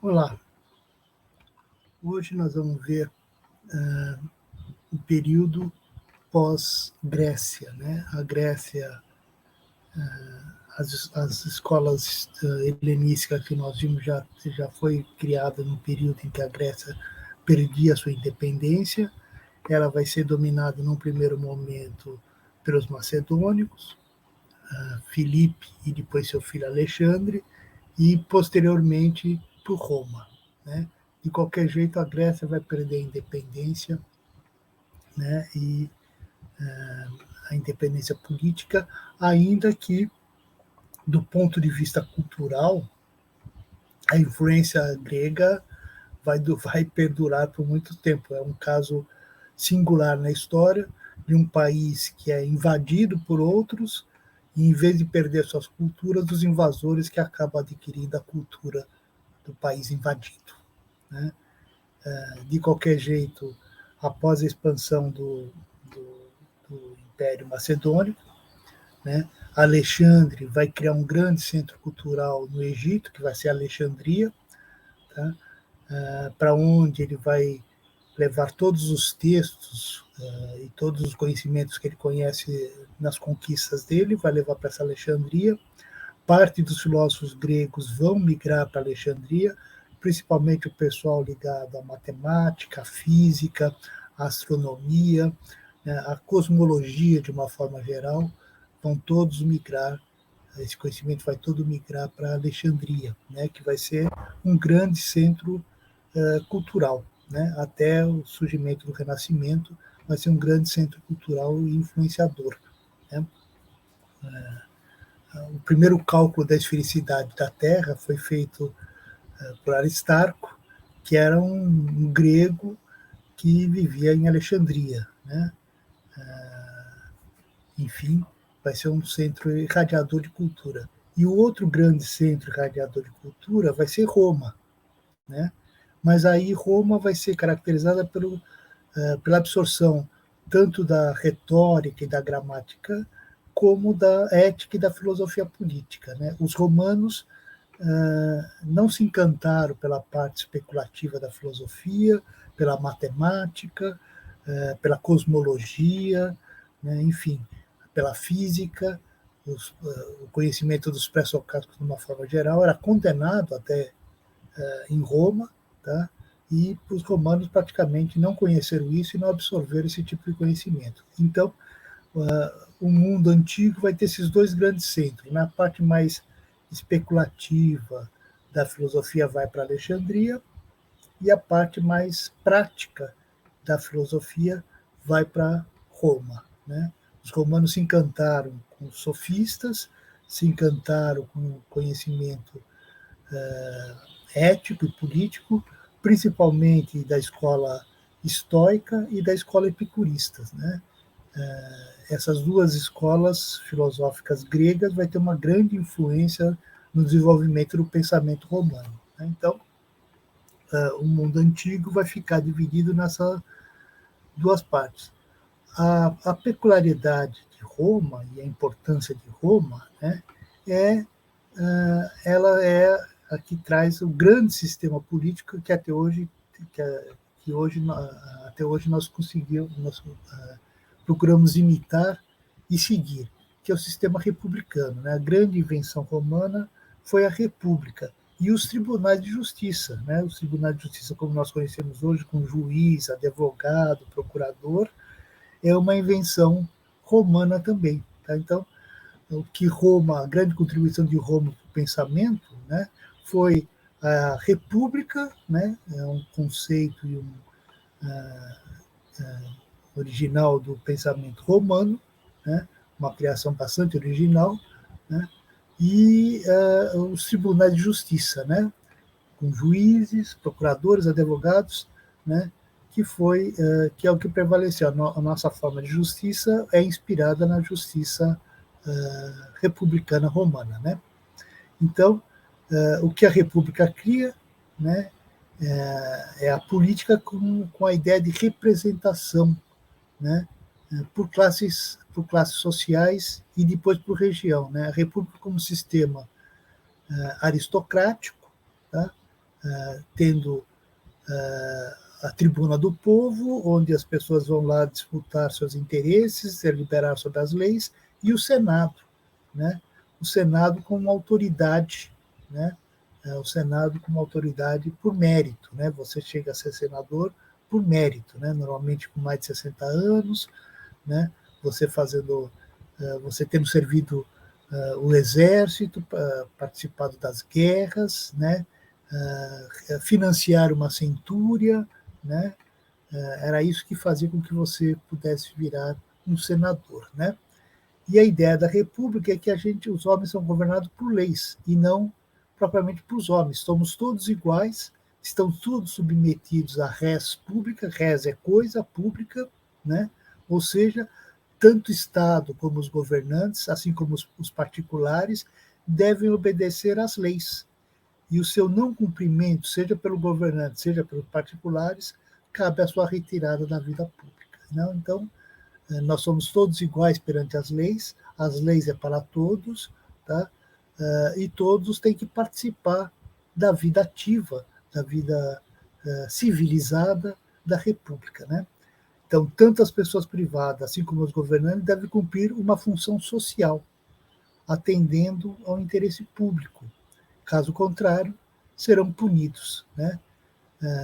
Olá, hoje nós vamos ver o período pós-Grécia, né? A Grécia, as escolas helenísticas que nós vimos já foi criada no período em que a Grécia perdia sua independência. Ela vai ser dominada num primeiro momento pelos macedônicos, Filipe e depois seu filho Alexandre, e posteriormente por Roma, né? De qualquer jeito, a Grécia vai perder a independência, né? E a independência política, ainda que, do ponto de vista cultural, a influência grega vai perdurar por muito tempo. É um caso singular na história de um país que é invadido por outros, e em vez de perder suas culturas, os invasores que acabam adquirindo a cultura do país invadido, né? De qualquer jeito, após a expansão do Império Macedônico, né, Alexandre vai criar um grande centro cultural no Egito, que vai ser Alexandria, tá? Para onde ele vai levar todos os textos e todos os conhecimentos que ele conhece nas conquistas dele, vai levar para essa Alexandria. Parte dos filósofos gregos vão migrar para Alexandria, principalmente o pessoal ligado à matemática, à física, à astronomia, né, à cosmologia de uma forma geral, vão todos migrar, esse conhecimento vai todo migrar para Alexandria, né, que vai ser um grande centro cultural, né, até o surgimento do Renascimento, vai ser um grande centro cultural e influenciador, né. O primeiro cálculo da esfericidade da Terra foi feito por Aristarco, que era um grego que vivia em Alexandria, né? Enfim, vai ser um centro irradiador de cultura. E o outro grande centro irradiador de cultura vai ser Roma, né? Mas aí Roma vai ser caracterizada pela absorção tanto da retórica e da gramática, como da ética e da filosofia política, né? Os romanos não se encantaram pela parte especulativa da filosofia, pela matemática, pela cosmologia, né? Enfim, pela física, o conhecimento dos pré-socráticos de uma forma geral era condenado até em Roma, tá? E os romanos praticamente não conheceram isso e não absorveram esse tipo de conhecimento. Então, o mundo antigo vai ter esses dois grandes centros. Na parte mais especulativa da filosofia vai para Alexandria, e a parte mais prática da filosofia vai para Roma, né? Os romanos se encantaram com os sofistas, se encantaram com o conhecimento ético e político, principalmente da escola estoica e da escola epicurista, né? Essas duas escolas filosóficas gregas vai ter uma grande influência no desenvolvimento do pensamento romano, né? Então, o mundo antigo vai ficar dividido nessas duas partes. A peculiaridade de Roma e a importância de Roma, né, ela é a que traz o grande sistema político que até hoje até hoje nós conseguimos, procuramos imitar e seguir, que é o sistema republicano, né? A grande invenção romana foi a república e os tribunais de justiça, né? Os tribunais de justiça como nós conhecemos hoje, com juiz, advogado, procurador, é uma invenção romana também, tá? Então, o que Roma, a grande contribuição de Roma para o pensamento, né, foi a república, né, é um conceito e original do pensamento romano, né, uma criação bastante original, né, e os tribunais de justiça, né, com juízes, procuradores, advogados, né, que é o que prevaleceu. A nossa forma de justiça é inspirada na justiça republicana romana, né? Então, o que a República cria, né, é a política com a ideia de representação, né, por classes sociais e depois por região, né? A República como sistema aristocrático, tá? tendo a tribuna do povo, onde as pessoas vão lá disputar seus interesses, deliberar sobre as leis, e o Senado, né? O Senado como autoridade, né? O Senado como autoridade por mérito, né? Você chega a ser senador por mérito, né? Normalmente com mais de 60 anos, né? Você você tendo servido o exército, participado das guerras, né? Financiar uma centúria, né? Era isso que fazia com que você pudesse virar um senador, né? E a ideia da república é que os homens são governados por leis e não propriamente por os homens. Somos todos iguais, estão todos submetidos à res pública, res é coisa pública, né? Ou seja, tanto o Estado como os governantes, assim como os particulares, devem obedecer às leis. E o seu não cumprimento, seja pelo governante, seja pelos particulares, cabe à sua retirada da vida pública. Não? Então, nós somos todos iguais perante as leis é para todos, tá? E todos têm que participar da vida ativa, da vida civilizada da República, né? Então, tanto as pessoas privadas, assim como os governantes, devem cumprir uma função social, atendendo ao interesse público. Caso contrário, serão punidos, né?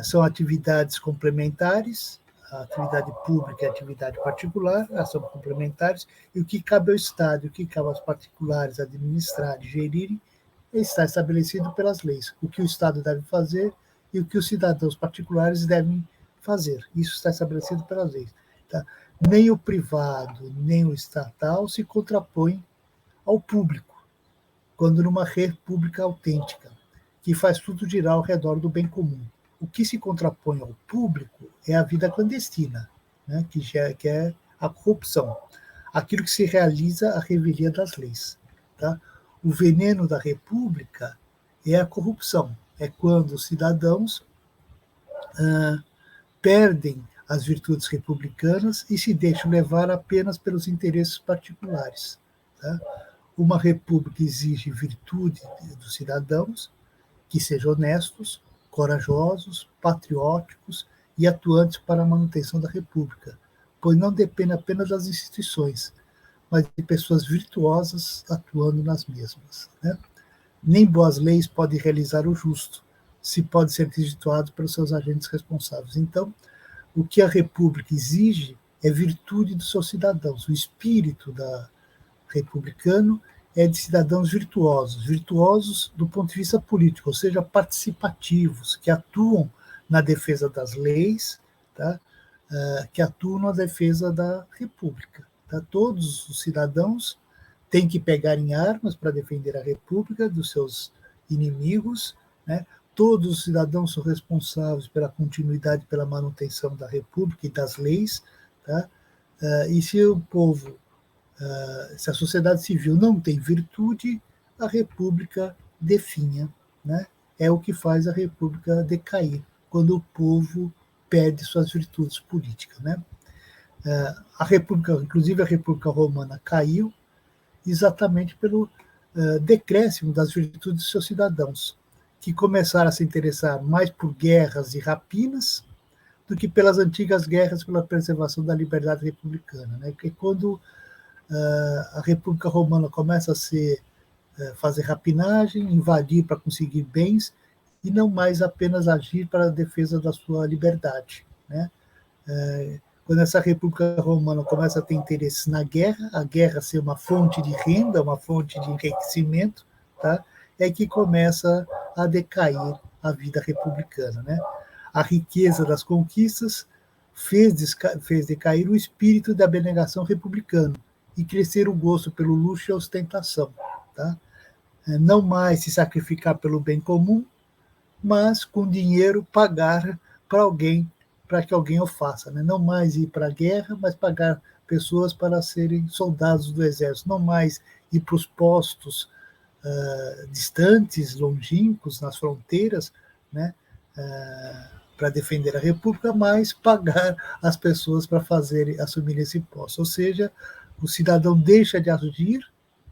São atividades complementares, a atividade pública e a atividade particular, elas são complementares, e o que cabe ao Estado e o que cabe aos particulares administrar e gerirem está estabelecido pelas leis. O que o Estado deve fazer e o que os cidadãos particulares devem fazer. Isso está estabelecido pelas leis. Tá? Nem o privado, nem o estatal se contrapõem ao público, quando numa república autêntica, que faz tudo girar ao redor do bem comum. O que se contrapõe ao público é a vida clandestina, né, que é a corrupção, aquilo que se realiza à revelia das leis. Tá? O veneno da república é a corrupção, é quando os cidadãos perdem as virtudes republicanas e se deixam levar apenas pelos interesses particulares. Tá? Uma república exige virtude dos cidadãos, que sejam honestos, corajosos, patrióticos e atuantes para a manutenção da república, pois não depende apenas das instituições, mas de pessoas virtuosas atuando nas mesmas. Né? Nem boas leis podem realizar o justo, se pode ser desvirtuado pelos seus agentes responsáveis. Então, o que a república exige é virtude dos seus cidadãos. O espírito republicano é de cidadãos virtuosos, virtuosos do ponto de vista político, ou seja, participativos, que atuam na defesa das leis, tá? Que atuam na defesa da República. Tá? Todos os cidadãos têm que pegar em armas para defender a República dos seus inimigos, né? Todos os cidadãos são responsáveis pela continuidade, pela manutenção da República e das leis, tá? E se o povo se a sociedade civil não tem virtude, a república definha, né? É o que faz a república decair, quando o povo perde suas virtudes políticas, né? A república, inclusive a República Romana, caiu exatamente pelo decréscimo das virtudes dos seus cidadãos, que começaram a se interessar mais por guerras e rapinas do que pelas antigas guerras pela preservação da liberdade republicana, né? Porque quando a República Romana começa a fazer rapinagem, invadir para conseguir bens e não mais apenas agir para a defesa da sua liberdade. Né? Quando essa República Romana começa a ter interesses na guerra, a guerra ser uma fonte de renda, uma fonte de enriquecimento, tá? É que começa a decair a vida republicana. Né? A riqueza das conquistas fez decair o espírito da abnegação republicana e crescer o gosto pelo luxo e a ostentação. Tá? Não mais se sacrificar pelo bem comum, mas com dinheiro pagar para alguém, para que alguém o faça. Né? Não mais ir para a guerra, mas pagar pessoas para serem soldados do exército. Não mais ir para os postos distantes, longínquos, nas fronteiras, né? Para defender a República, mas pagar as pessoas para assumir esse posto. Ou seja, o cidadão deixa de agir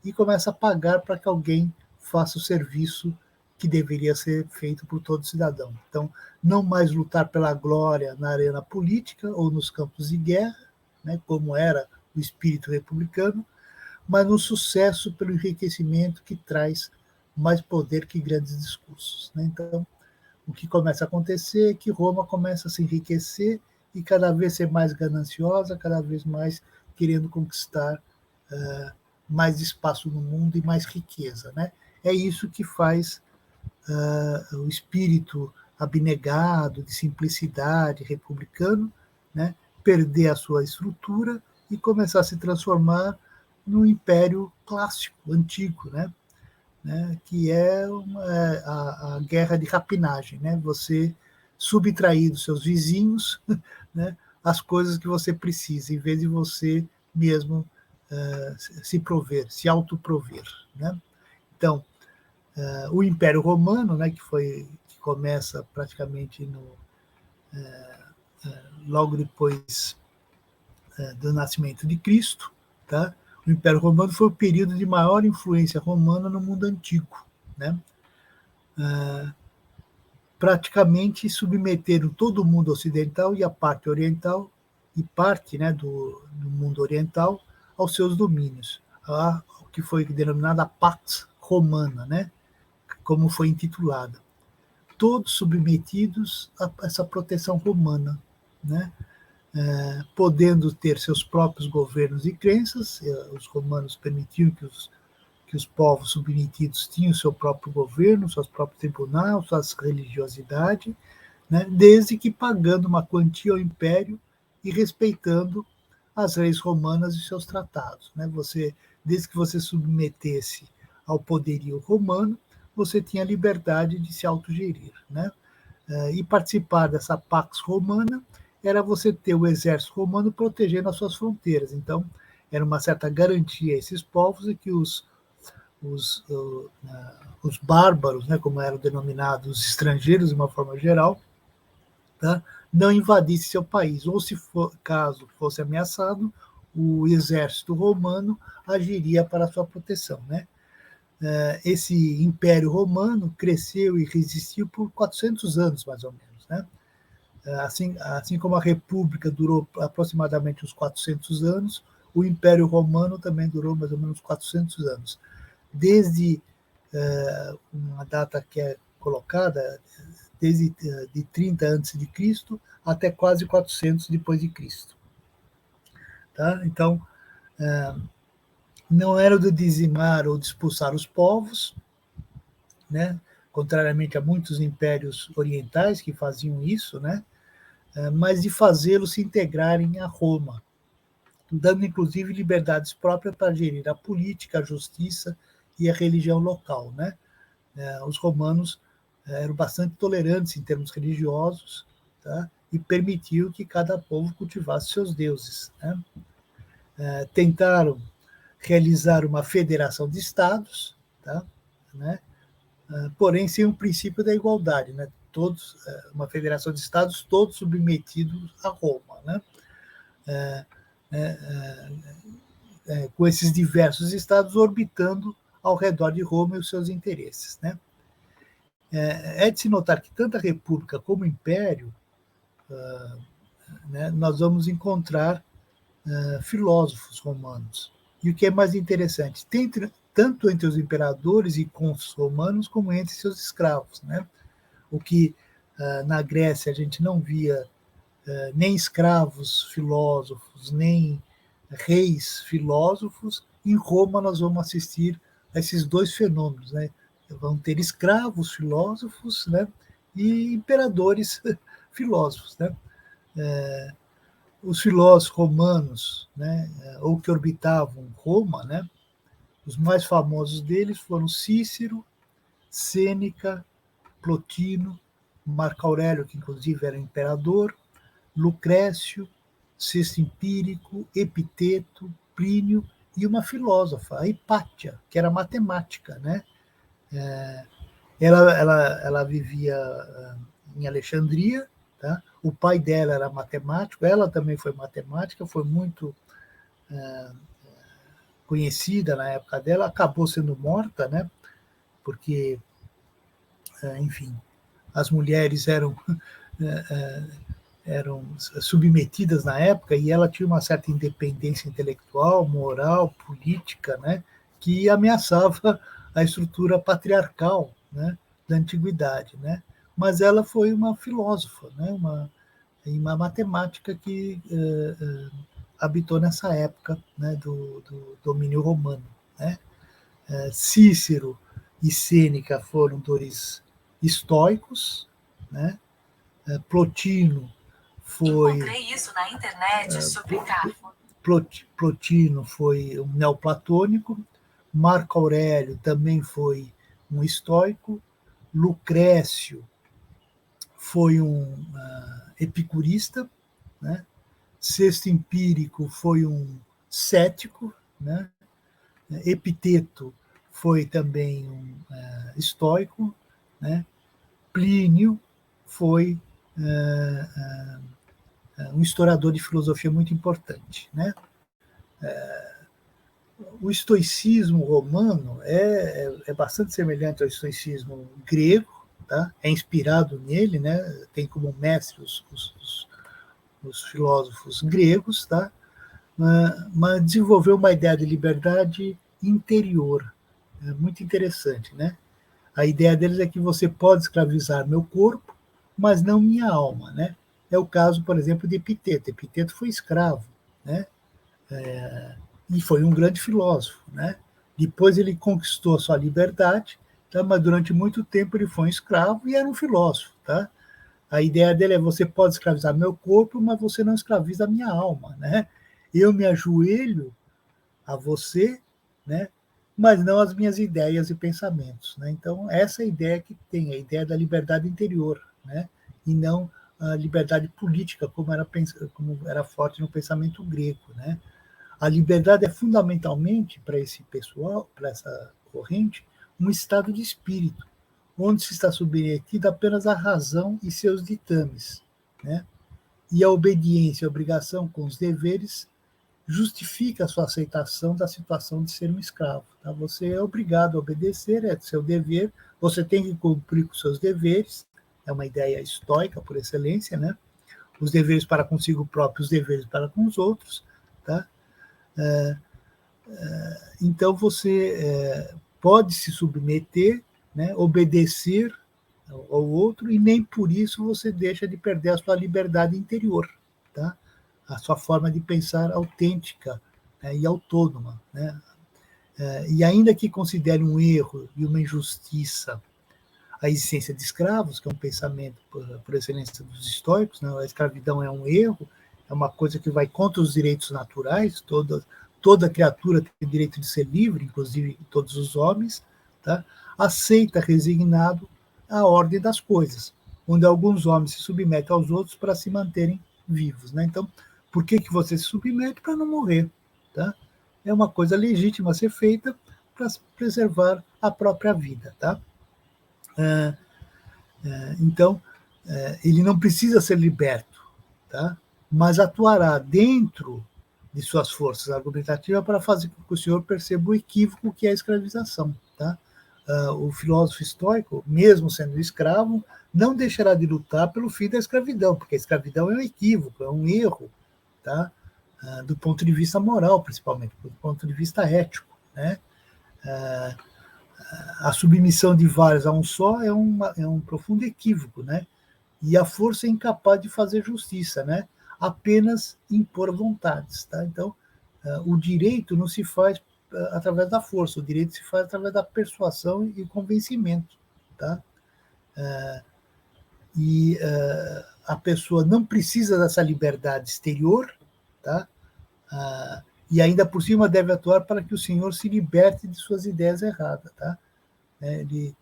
e começa a pagar para que alguém faça o serviço que deveria ser feito por todo cidadão. Então, não mais lutar pela glória na arena política ou nos campos de guerra, né, como era o espírito republicano, mas no sucesso pelo enriquecimento que traz mais poder que grandes discursos. Né? Então, o que começa a acontecer é que Roma começa a se enriquecer e cada vez ser mais gananciosa, cada vez mais querendo conquistar mais espaço no mundo e mais riqueza. Né? É isso que faz o espírito abnegado, de simplicidade, republicano, né? Perder a sua estrutura e começar a se transformar no império clássico, antigo, né? Que é a guerra de rapinagem, né? Você subtrair dos seus vizinhos, né, as coisas que você precisa, em vez de você mesmo se prover, se autoprover. Né? Então, o Império Romano, né, que começa praticamente logo depois do nascimento de Cristo, tá? O Império Romano foi o período de maior influência romana no mundo antigo, né? Praticamente submeteram todo o mundo ocidental e a parte oriental e parte, né, do mundo oriental aos seus domínios, o que foi denominada a Pax Romana, né? Como foi intitulada. Todos submetidos a essa proteção romana, né? Podendo ter seus próprios governos e crenças, os romanos permitiam que os povos submetidos tinham seu próprio governo, seus próprios tribunais, suas religiosidades, né? Desde que pagando uma quantia ao império e respeitando as leis romanas e seus tratados. Né? Desde que você submetesse ao poderio romano, você tinha liberdade de se autogerir. Né? E participar dessa Pax Romana era você ter o exército romano protegendo as suas fronteiras. Então, era uma certa garantia a esses povos de que os bárbaros, né, como eram denominados os estrangeiros de uma forma geral, tá, não invadissem seu país. Ou, caso fosse ameaçado, o exército romano agiria para sua proteção. Né? Esse Império Romano cresceu e resistiu por 400 anos, mais ou menos. Né? Assim como a República durou aproximadamente uns 400 anos, o Império Romano também durou mais ou menos 400 anos. Desde uma data que é colocada, desde de 30 antes de Cristo até quase 400 depois de Cristo. Tá? Então, não era de dizimar ou de expulsar os povos, né? Contrariamente a muitos impérios orientais que faziam isso, né? Mas de fazê-los se integrarem a Roma, dando inclusive liberdades próprias para gerir a política, a justiça e a religião local. Né? Os romanos eram bastante tolerantes em termos religiosos, tá? E permitiu que cada povo cultivasse seus deuses. Né? Tentaram realizar uma federação de estados, tá? Né? Porém sem o princípio da igualdade, né? Todos, uma federação de estados todos submetidos a Roma, né? Com esses diversos estados orbitando ao redor de Roma e os seus interesses. Né? É de se notar que tanto a República como o Império, né, nós vamos encontrar filósofos romanos. E o que é mais interessante, tanto entre os imperadores e cônsules romanos, como entre seus escravos. Né? O que na Grécia a gente não via nem escravos filósofos, nem reis filósofos, em Roma nós vamos assistir a esses dois fenômenos. Né? Vão ter escravos filósofos, né? E imperadores filósofos. Né? Os filósofos romanos, né? Ou que orbitavam Roma, né? Os mais famosos deles foram Cícero, Sêneca, Plotino, Marco Aurélio, que inclusive era imperador, Lucrécio, Sexto Empírico, Epiteto, Plínio e uma filósofa, a Hipátia, que era matemática. Né? Ela vivia em Alexandria, tá? O pai dela era matemático, ela também foi matemática, foi muito conhecida na época dela, acabou sendo morta, né? Porque enfim, as mulheres eram submetidas na época, e ela tinha uma certa independência intelectual, moral, política, né, que ameaçava a estrutura patriarcal, né, da antiguidade, né? Mas ela foi uma filósofa, né, uma matemática que habitou nessa época, né, do domínio romano, né? Cícero e Sêneca foram dois estoicos, né? Plotino foi. Encontrei isso na internet sobre Carmo. Plotino foi um neoplatônico, Marco Aurélio também foi um estoico, Lucrécio foi um epicurista, né? Sexto Empírico foi um cético, né? Epiteto foi também um estoico, né? Plínio foi um historiador de filosofia muito importante, né? O estoicismo romano é bastante semelhante ao estoicismo grego, tá? É inspirado nele, né? Tem como mestre os filósofos gregos, tá? Mas desenvolveu uma ideia de liberdade interior, muito interessante, né? A ideia deles é que você pode escravizar meu corpo, mas não minha alma, né? É o caso, por exemplo, de Epiteto. Epiteto foi escravo, né? E foi um grande filósofo, né? Depois ele conquistou a sua liberdade, tá? Mas durante muito tempo ele foi um escravo e era um filósofo, tá? A ideia dele é: você pode escravizar meu corpo, mas você não escraviza a minha alma, né? Eu me ajoelho a você, né? Mas não as minhas ideias e pensamentos, né? Então essa é a ideia que tem, a ideia da liberdade interior, né? E não a liberdade política como era forte no pensamento grego, né? A liberdade é fundamentalmente, para esse pessoal, para essa corrente, um estado de espírito, onde se está submetido apenas à razão e seus ditames, né? E a obediência e a obrigação com os deveres justifica a sua aceitação da situação de ser um escravo. Tá? Você é obrigado a obedecer, é seu dever, você tem que cumprir com seus deveres, é uma ideia estoica por excelência, né? Os deveres para consigo próprio, os deveres para com os outros, tá? Então você pode se submeter, né, obedecer ao outro, e nem por isso você deixa de perder a sua liberdade interior, tá? A sua forma de pensar autêntica, né, e autônoma, né? E ainda que considere um erro e uma injustiça a existência de escravos, que é um pensamento por excelência dos estoicos, né? A escravidão é um erro, é uma coisa que vai contra os direitos naturais, toda criatura tem o direito de ser livre, inclusive todos os homens, tá? Aceita resignado a ordem das coisas, onde alguns homens se submetem aos outros para se manterem vivos, né? Então, por que você se submete? Para não morrer, tá? É uma coisa legítima a ser feita para preservar a própria vida, tá? Então, ele não precisa ser liberto, tá? Mas atuará dentro de suas forças argumentativas para fazer com que o senhor perceba o equívoco que é a escravização, tá? O filósofo estoico, mesmo sendo escravo, não deixará de lutar pelo fim da escravidão, porque a escravidão é um equívoco, é um erro, tá? Do ponto de vista moral, principalmente, do ponto de vista ético, né? A submissão de vários a um só é um profundo equívoco, né? E a força é incapaz de fazer justiça, né? Apenas impor vontades, tá? Então, o direito não se faz através da força, o direito se faz através da persuasão e convencimento, tá? E a pessoa não precisa dessa liberdade exterior, tá? E ainda por cima deve atuar para que o Senhor se liberte de suas ideias erradas, tá? Ele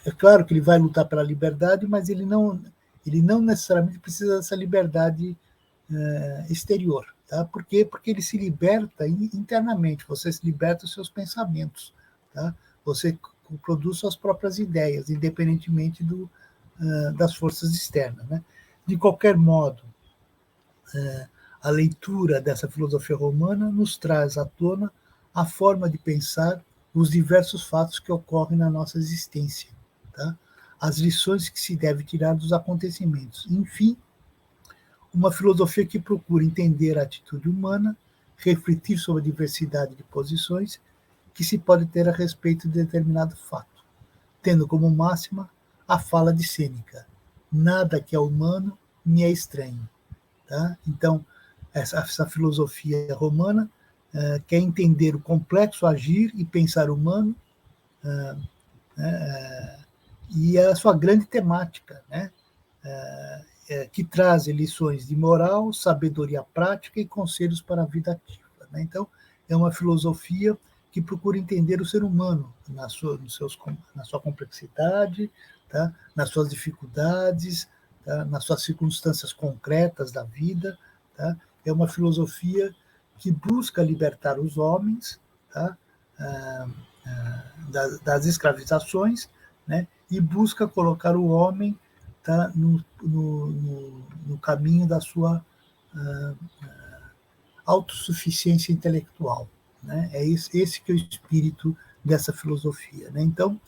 é claro que ele vai lutar pela liberdade, mas ele não necessariamente precisa dessa liberdade exterior, tá? Por quê? Porque ele se liberta internamente, você se liberta dos seus pensamentos, tá? Você produz suas próprias ideias, independentemente das forças externas, né? De qualquer modo, a leitura dessa filosofia romana nos traz à tona a forma de pensar os diversos fatos que ocorrem na nossa existência, tá? As lições que se deve tirar dos acontecimentos. Enfim, uma filosofia que procura entender a atitude humana, refletir sobre a diversidade de posições que se pode ter a respeito de determinado fato, tendo como máxima a fala de Sêneca: nada que é humano me é estranho. Tá? Então, essa filosofia romana quer entender o complexo agir e pensar humano e a sua grande temática, né? Que traz lições de moral, sabedoria prática e conselhos para a vida ativa. Né? Então, é uma filosofia que procura entender o ser humano na sua complexidade, tá? Nas suas dificuldades, tá? Nas suas circunstâncias concretas da vida. Tá? É uma filosofia que busca libertar os homens, tá? Das escravizações, né? E busca colocar o homem, tá? no caminho da sua autossuficiência intelectual. Né? É esse que é o espírito dessa filosofia. Né? Então,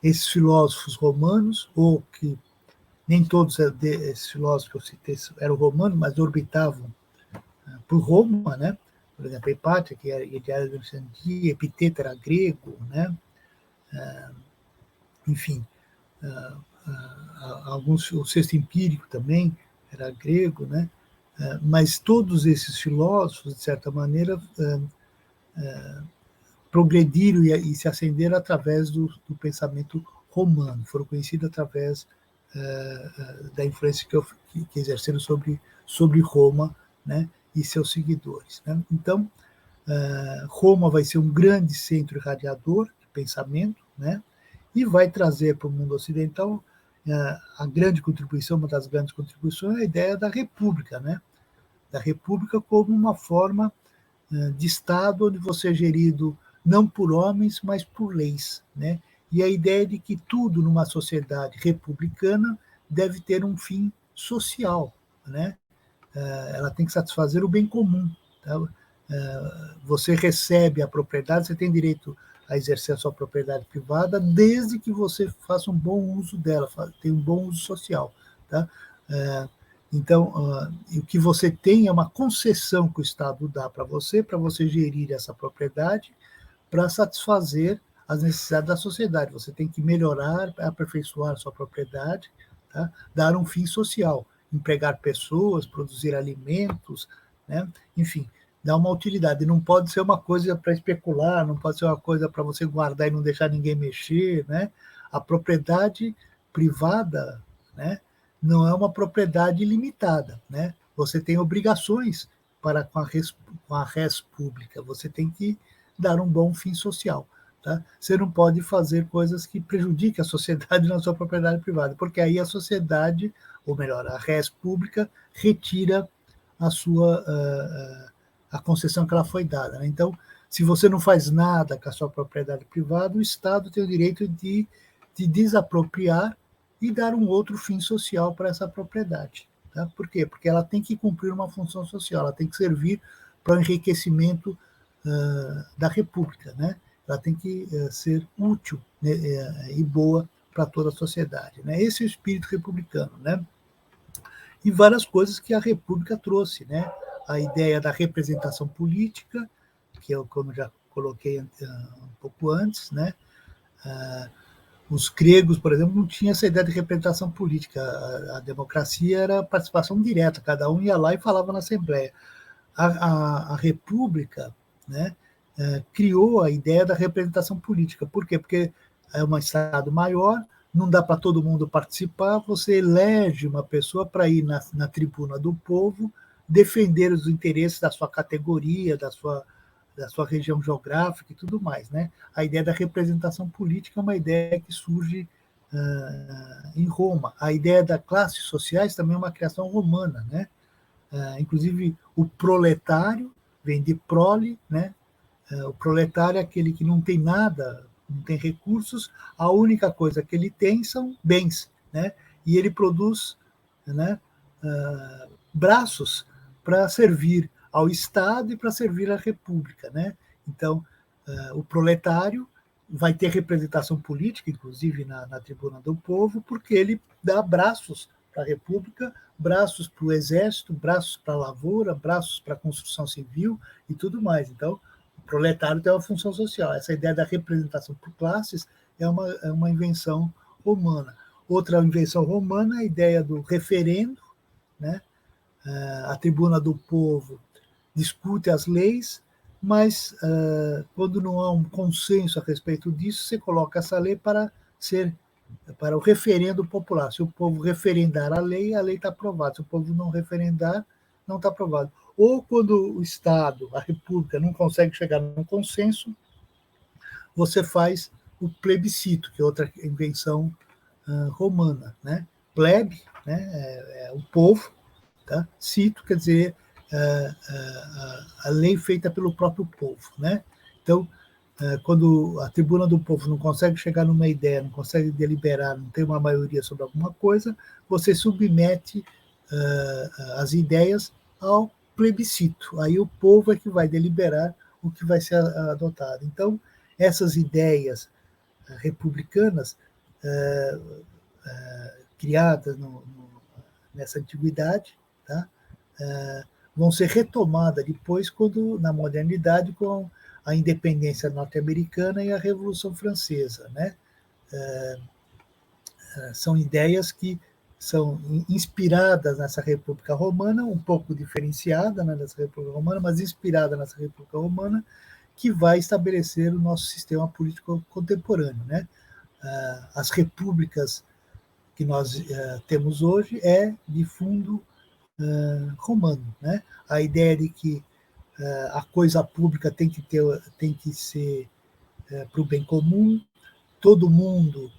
esses filósofos romanos, ou que nem todos esses filósofos que eu citei eram romanos, mas orbitavam por Roma, né? Por exemplo, Hipátia, que era de Alexandria, Epiteto era grego, né? Enfim, alguns, o Sexto Empírico também era grego, né? Mas todos esses filósofos, de certa maneira, progrediram e se ascenderam através do pensamento romano, foram conhecidos através da influência que exerceram sobre Roma, né, e seus seguidores. Né? Então, Roma vai ser um grande centro irradiador de pensamento, né, e vai trazer para o mundo ocidental a grande contribuição, uma das grandes contribuições, é a ideia da república, né, da república como uma forma de Estado onde você é gerido não por homens, mas por leis, né? E a ideia de que tudo numa sociedade republicana deve ter um fim social, né? Ela tem que satisfazer o bem comum. Tá? Você recebe a propriedade, você tem direito a exercer a sua propriedade privada, desde que você faça um bom uso dela, tenha um bom uso social. Tá? Então, o que você tem é uma concessão que o Estado dá para você gerir essa propriedade para satisfazer as necessidades da sociedade. Você tem que melhorar, aperfeiçoar a sua propriedade, tá? Dar um fim social, empregar pessoas, produzir alimentos, né? Enfim, dar uma utilidade. Não pode ser uma coisa para especular, não pode ser uma coisa para você guardar e não deixar ninguém mexer, né? A propriedade privada, né, não é uma propriedade limitada, né? Você tem obrigações com a res pública, você tem que dar um bom fim social. Tá? Você não pode fazer coisas que prejudiquem a sociedade na sua propriedade privada, porque aí a sociedade, ou melhor, a res pública, retira a concessão que ela foi dada. Né? Então, se você não faz nada com a sua propriedade privada, o Estado tem o direito de desapropriar e dar um outro fim social para essa propriedade. Tá? Por quê? Porque ela tem que cumprir uma função social, ela tem que servir para o enriquecimento da República, né? Ela tem que ser útil, né, e boa para toda a sociedade. Né? Esse é o espírito republicano. Né? E várias coisas que a República trouxe. Né? A ideia da representação política, que eu, como já coloquei um pouco antes, né? Os gregos, por exemplo, não tinham essa ideia de representação política. A democracia era participação direta, cada um ia lá e falava na Assembleia. A República, né, criou a ideia da representação política. Por quê? Porque é um Estado maior, não dá para todo mundo participar, você elege uma pessoa para ir na tribuna do povo, defender os interesses da sua categoria, da sua região geográfica e tudo mais. Né? A ideia da representação política é uma ideia que surge em Roma. A ideia das classes sociais também é uma criação romana. Né? Inclusive, o proletário vem de prole, né? O proletário é aquele que não tem nada, não tem recursos, a única coisa que ele tem são bens, né? E ele produz, né, braços para servir ao Estado e para servir à República, né? Então, o proletário vai ter representação política, inclusive na Tribuna do Povo, porque ele dá braços para a República, braços para o Exército, braços para a lavoura, braços para a construção civil e tudo mais. Então, o proletário tem uma função social. Essa ideia da representação por classes é uma invenção romana. Outra invenção romana é a ideia do referendo, né? A Tribuna do Povo discute as leis, mas quando não há um consenso a respeito disso, você coloca essa lei para o referendo popular. Se o povo referendar a lei está aprovada. Se o povo não referendar, não está aprovado. Ou quando o Estado, a República, não consegue chegar num consenso, você faz o plebiscito, que é outra invenção romana, né? Plebe, né? É o povo, tá? Cito, quer dizer, a lei feita pelo próprio povo, né? Então, quando a Tribuna do Povo não consegue chegar numa ideia, não consegue deliberar, não tem uma maioria sobre alguma coisa, você submete as ideias ao plebiscito. Aí o povo é que vai deliberar o que vai ser adotado. Então, essas ideias republicanas criadas nessa antiguidade, tá? Vão ser retomadas depois, na modernidade, com a independência norte-americana e a Revolução Francesa, né? São ideias que são inspiradas nessa República Romana, um pouco diferenciada, né, nessa República Romana, mas inspirada nessa República Romana, que vai estabelecer o nosso sistema político contemporâneo, né? As repúblicas que nós temos hoje é de fundo romano, né? A ideia de que a coisa pública tem que ser para o bem comum, todo mundo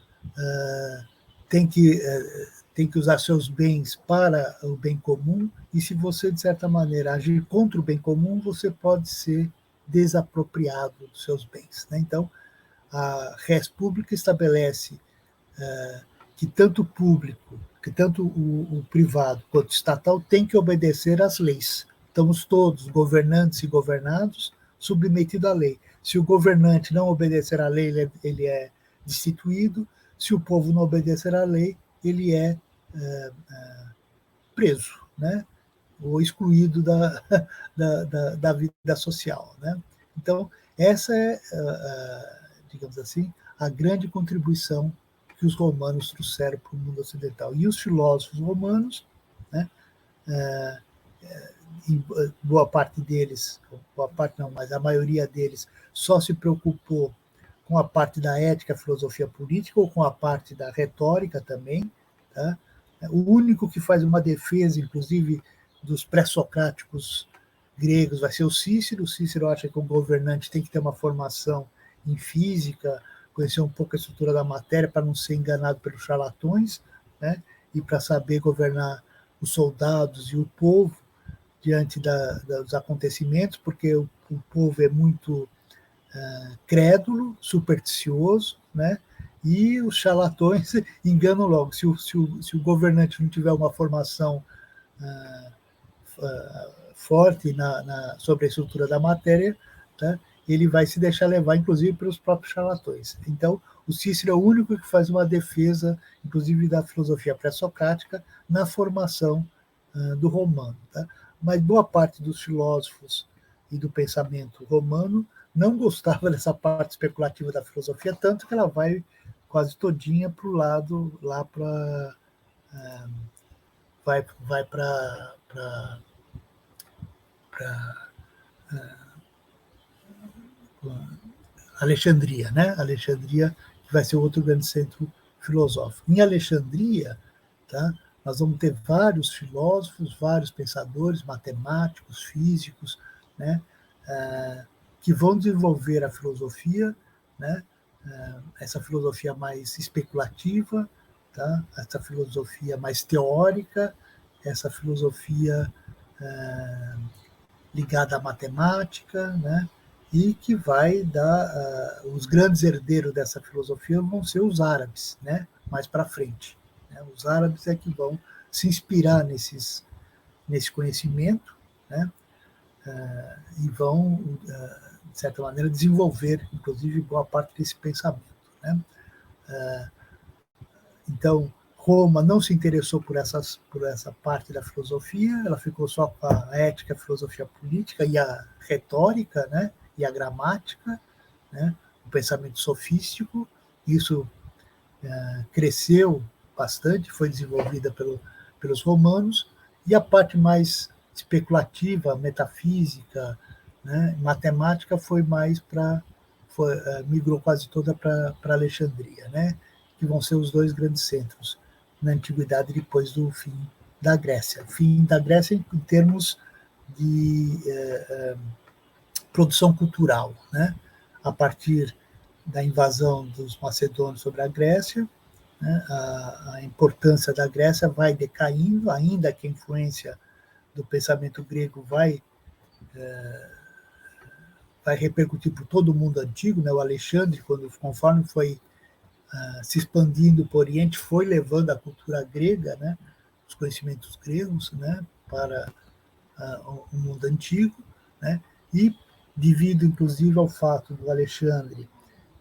tem que usar seus bens para o bem comum, e se você, de certa maneira, agir contra o bem comum, você pode ser desapropriado dos seus bens, né? Então, a res pública estabelece que tanto o público, que tanto o privado quanto o estatal tem que obedecer às leis. Estamos todos, governantes e governados, submetidos à lei. Se o governante não obedecer à lei, ele é destituído. Se o povo não obedecer à lei, ele é preso, né? Ou excluído da vida social, né? Então, essa é, digamos assim, a grande contribuição que os romanos trouxeram para o mundo ocidental. E os filósofos romanos, né, boa parte deles, boa parte não, mas a maioria deles só se preocupou com a parte da ética, filosofia política, ou com a parte da retórica também, tá? O único que faz uma defesa, inclusive, dos pré-socráticos gregos vai ser o Cícero. O Cícero acha que o governante tem que ter uma formação em física, conhecer um pouco a estrutura da matéria para não ser enganado pelos charlatões, né? E para saber governar os soldados e o povo diante dos acontecimentos, porque o povo é muito crédulo, supersticioso, né? E os charlatões enganam logo. Se o governante não tiver uma formação forte sobre a estrutura da matéria, tá? Ele vai se deixar levar, inclusive, pelos próprios charlatões. Então, o Cícero é o único que faz uma defesa, inclusive, da filosofia pré-socrática na formação do romano, tá? Mas boa parte dos filósofos e do pensamento romano não gostava dessa parte especulativa da filosofia, tanto que ela vai quase todinha para o lado, lá para... vai para Alexandria, né? Alexandria que vai ser outro grande centro filosófico. Em Alexandria, tá? Nós vamos ter vários filósofos, vários pensadores, matemáticos, físicos, né? Que vão desenvolver a filosofia, né? Essa filosofia mais especulativa, tá? Essa filosofia mais teórica, essa filosofia ligada à matemática, né? E que vai dar os grandes herdeiros dessa filosofia vão ser os árabes, né? Mais para frente, né? Os árabes é que vão se inspirar nesse conhecimento, né? E vão de certa maneira, desenvolver, inclusive, boa parte desse pensamento, né? Então, Roma não se interessou por essa parte da filosofia, ela ficou só com a ética, a filosofia política e a retórica, né? E a gramática, né? O pensamento sofístico. Isso cresceu bastante, foi desenvolvida pelos romanos, e a parte mais especulativa, metafísica, né? Matemática foi mais migrou quase toda para Alexandria, né? Que vão ser os dois grandes centros na antiguidade depois do fim da Grécia. O fim da Grécia em termos de produção cultural, né? A partir da invasão dos macedônios sobre a Grécia, né? A importância da Grécia vai decaindo, ainda que a influência do pensamento grego vai repercutir por todo o mundo antigo, né? O Alexandre, conforme foi se expandindo para o Oriente, foi levando a cultura grega, né? Os conhecimentos gregos, né? Para o mundo antigo, né? E devido, inclusive, ao fato do Alexandre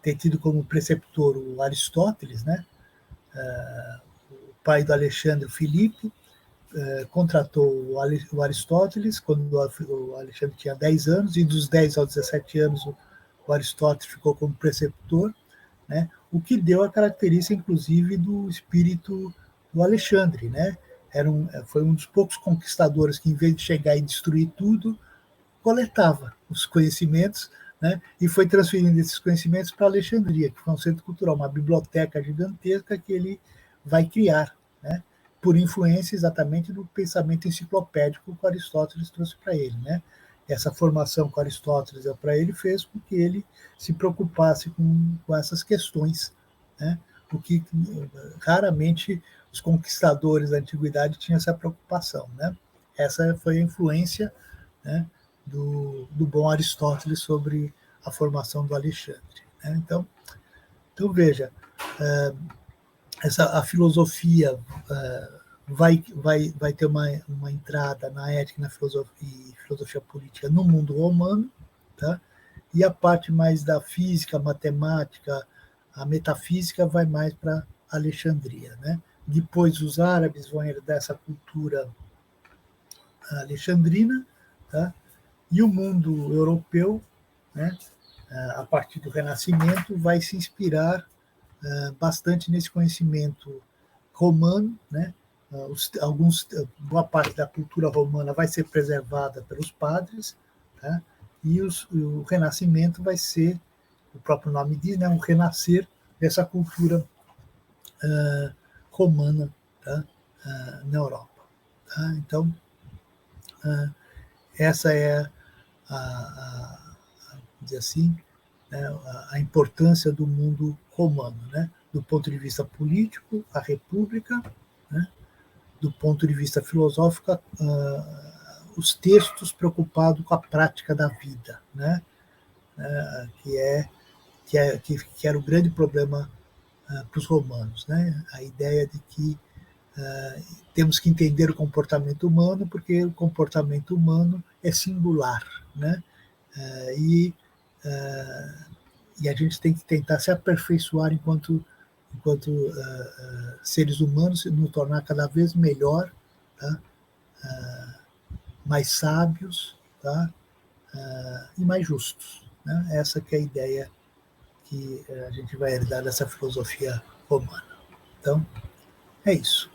ter tido como preceptor o Aristóteles, né? O pai do Alexandre, o Filipe, contratou o Aristóteles quando o Alexandre tinha 10 anos, e dos 10 aos 17 anos o Aristóteles ficou como preceptor, né? O que deu a característica, inclusive, do espírito do Alexandre, né? Foi um dos poucos conquistadores que, em vez de chegar e destruir tudo, coletava os conhecimentos, né? E foi transferindo esses conhecimentos para Alexandria, que foi um centro cultural, uma biblioteca gigantesca que ele vai criar, né? Por influência exatamente do pensamento enciclopédico que Aristóteles trouxe para ele, né? Essa formação que Aristóteles deu para ele fez com que ele se preocupasse com essas questões, né? O que raramente os conquistadores da antiguidade tinham essa preocupação, né? Essa foi a influência, né, do bom Aristóteles sobre a formação do Alexandre, né? Então veja, a filosofia vai ter uma entrada na ética, na filosofia política no mundo romano, tá? E a parte mais da física, matemática, a metafísica vai mais para Alexandria, né? Depois os árabes vão herdar essa cultura alexandrina, tá? E o mundo europeu, né, a partir do Renascimento, vai se inspirar bastante nesse conhecimento romano, né? Boa parte da cultura romana vai ser preservada pelos padres, tá? E o Renascimento vai ser, o próprio nome diz, né, um renascer dessa cultura romana, tá? Na Europa. Tá? Então, essa é dizer assim, né, a importância do mundo romano, né? Do ponto de vista político, a república, né? Do ponto de vista filosófico, os textos preocupados com a prática da vida, né? Que era o grande problema para os romanos, né? A ideia de que temos que entender o comportamento humano, porque o comportamento humano é singular, né? E a gente tem que tentar se aperfeiçoar enquanto seres humanos, nos tornar cada vez melhor, tá? Mais sábios, tá? E mais justos, né? Essa que é a ideia que a gente vai herdar dessa filosofia romana. Então, é isso.